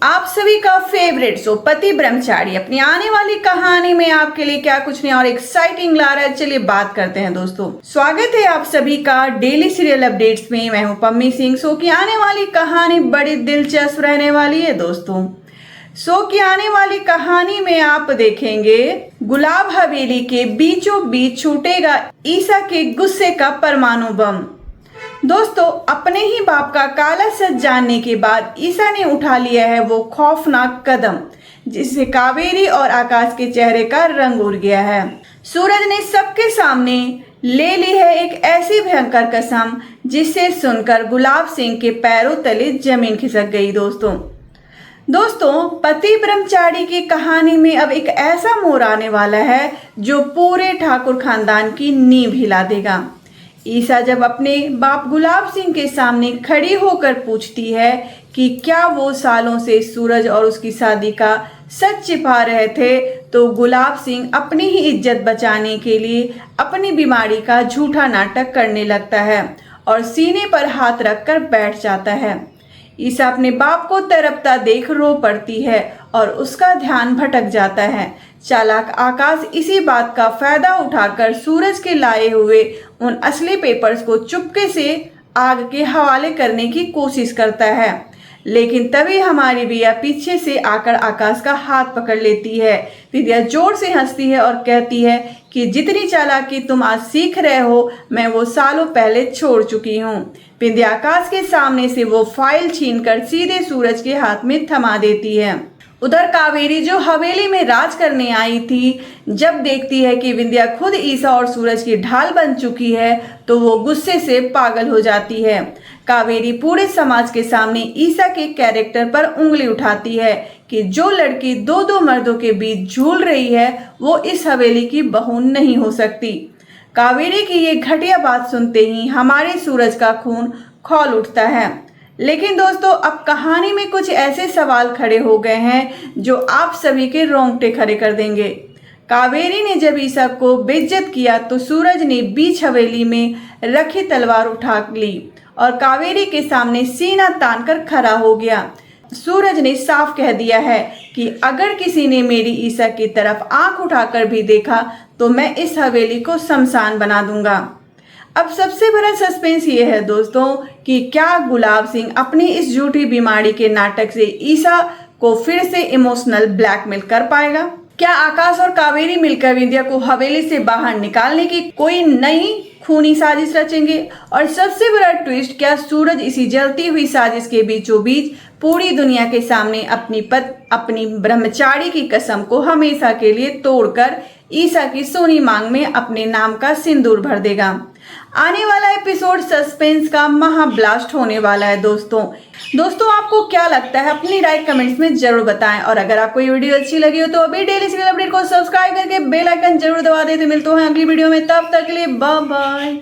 आप सभी का फेवरेट शो पति ब्रह्मचारी अपनी आने वाली कहानी में आपके लिए क्या कुछ नहीं और एक्साइटिंग ला रहा है। चलिए बात करते हैं दोस्तों। स्वागत है आप सभी का डेली सीरियल अपडेट्स में। मैं हूं पम्मी सिंह। शो की आने वाली कहानी बड़ी दिलचस्प रहने वाली है दोस्तों। शो की आने वाली कहानी में आप देखेंगे गुलाब हवेली के बीचों बीच छूटेगा ईसा के गुस्से का परमाणु बम। दोस्तों, अपने ही बाप का काला सच जानने के बाद ईसा ने उठा लिया है वो खौफनाक कदम, जिससे कावेरी और आकाश के चेहरे का रंग उड़ गया है। सूरज ने सबके सामने ले ली है एक ऐसी भयंकर कसम जिसे सुनकर गुलाब सिंह के पैरों तले जमीन खिसक गई। दोस्तों, पति ब्रह्मचारी की कहानी में अब एक ऐसा मोड़ आने वाला है जो पूरे ठाकुर खानदान की नींव हिला देगा। ईसा जब अपने बाप गुलाब सिंह के सामने खड़ी होकर पूछती है कि क्या वो सालों से सूरज और उसकी शादी का सच छिपा रहे थे, तो गुलाब सिंह अपनी ही इज्जत बचाने के लिए अपनी बीमारी का झूठा नाटक करने लगता है और सीने पर हाथ रखकर बैठ जाता है। ईसा अपने बाप को तड़पता देख रो पड़ती है और उसका ध्यान भटक जाता है। चालाक आकाश इसी बात का फायदा उठाकर सूरज के लाए हुए उन असली पेपर्स को चुपके से आग के हवाले करने की कोशिश करता है, लेकिन तभी हमारी विद्या पीछे से आकर आकाश का हाथ पकड़ लेती है। विद्या जोर से हंसती है और कहती है कि जितनी चालाकी तुम आज सीख रहे हो, मैं वो सालों पहले छोड़ चुकी हूँ। विद्या आकाश के सामने से वो फाइल छीनकर सीधे सूरज के हाथ में थमा देती है। उधर कावेरी जो हवेली में राज करने आई थी, जब देखती है कि विंध्या खुद ईसा और सूरज की ढाल बन चुकी है तो वो गुस्से से पागल हो जाती है। कावेरी पूरे समाज के सामने ईसा के कैरेक्टर पर उंगली उठाती है कि जो लड़की दो दो मर्दों के बीच झूल रही है वो इस हवेली की बहू नहीं हो सकती। कावेरी की ये घटिया बात सुनते ही हमारे सूरज का खून खौल उठता है। लेकिन दोस्तों, अब कहानी में कुछ ऐसे सवाल खड़े हो गए हैं जो आप सभी के रोंगटे खड़े कर देंगे। कावेरी ने जब ईसा को बेइज्जत किया तो सूरज ने बीच हवेली में रखी तलवार उठा ली और कावेरी के सामने सीना तान कर खड़ा हो गया। सूरज ने साफ कह दिया है कि अगर किसी ने मेरी ईसा की तरफ आंख उठाकर भी देखा तो मैं इस हवेली को शमशान बना दूंगा। अब सबसे बड़ा सस्पेंस ये है दोस्तों कि क्या गुलाब सिंह अपनी इस झूठी बीमारी के नाटक से ईसा को फिर से इमोशनल ब्लैकमेल कर पाएगा? क्या आकाश और कावेरी मिलकर विंध्या को हवेली से बाहर निकालने की कोई नई खूनी साजिश रचेंगे? और सबसे बड़ा ट्विस्ट, क्या सूरज इसी जलती हुई साजिश के बीचों बीच पूरी दुनिया के सामने अपनी ब्रह्मचारी की कसम को हमेशा के लिए तोड़कर ईसा की सोनी मांग में अपने नाम का सिंदूर भर देगा? आने वाला एपिसोड सस्पेंस का महाब्लास्ट होने वाला है दोस्तों, आपको क्या लगता है? अपनी राय कमेंट्स में जरूर बताएं और अगर आपको ये वीडियो अच्छी लगी हो तो अभी डेली सीरियल अपडेट को सब्सक्राइब करके बेल आइकन जरूर दबा दें। तो मिलते हैं अगली वीडियो में, तब तक के लिए बाय बाय।